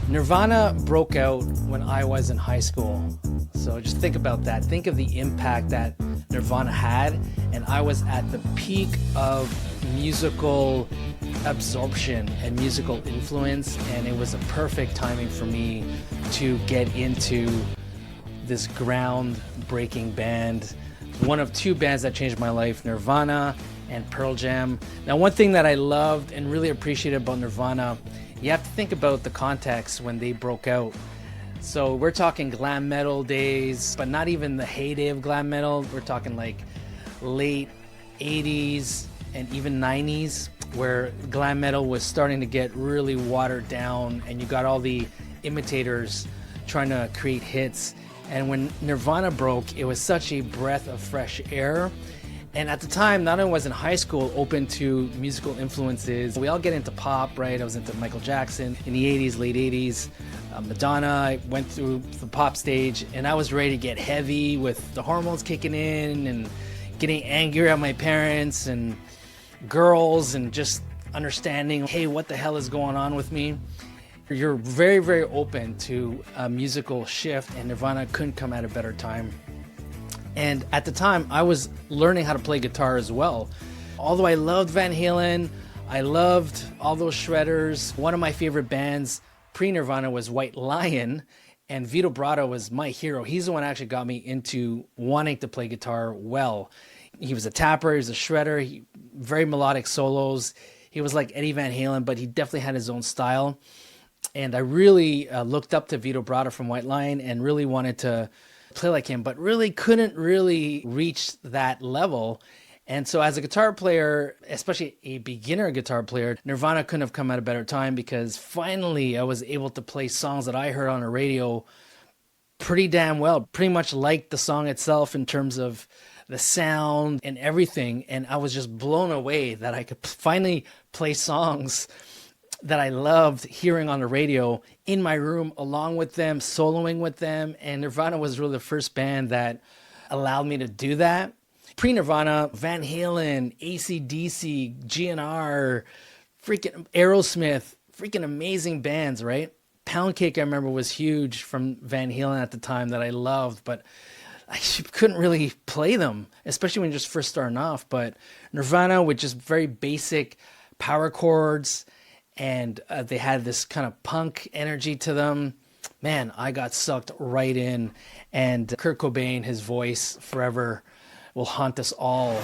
Nirvana broke out when I was in high school. So just think about that. Think of the impact that Nirvana had, and I was at the peak of musical absorption and musical influence, and it was a perfect timing for me to get into this groundbreaking band. One of two bands that changed my life, Nirvana and Pearl Jam. Now, one thing that I loved and really appreciated about Nirvana, you have to think about the context when they broke out. So we're talking glam metal days, but not even the heyday of glam metal. We're talking like late 80s and even 90s, where glam metal was starting to get really watered down, and you got all the imitators trying to create hits. And when Nirvana broke, it was such a breath of fresh air. And at the time, not only was in high school open to musical influences, we all get into pop, right? I was into Michael Jackson in the 80s, late 80s. Madonna, I went through the pop stage, and I was ready to get heavy with the hormones kicking in and getting angry at my parents and girls and just understanding, hey, what the hell is going on with me? You're very, very open to a musical shift, and Nirvana couldn't come at a better time. And at the time, I was learning how to play guitar as well. Although I loved Van Halen, I loved all those shredders. One of my favorite bands pre-Nirvana was White Lion, and Vitto Bratta was my hero. He's the one that actually got me into wanting to play guitar well. He was a tapper, he was a shredder, very melodic solos. He was like Eddie Van Halen, but he definitely had his own style. And I really looked up to Vitto Bratta from White Lion and really wanted to play like him, but really couldn't really reach that level. And so as a guitar player, especially a beginner guitar player, Nirvana couldn't have come at a better time, because finally I was able to play songs that I heard on the radio pretty damn well, pretty much like the song itself in terms of the sound and everything. And I was just blown away that I could finally play songs that I loved hearing on the radio in my room, along with them, soloing with them. And Nirvana was really the first band that allowed me to do that. Pre-Nirvana, Van Halen, AC/DC, GNR, freaking Aerosmith, freaking amazing bands, right? Pound Cake, I remember, was huge from Van Halen at the time that I loved, but I couldn't really play them, especially when you're just first starting off. But Nirvana, with just very basic power chords, and they had this kind of punk energy to them. Man, I got sucked right in. And Kurt Cobain, his voice forever will haunt us all.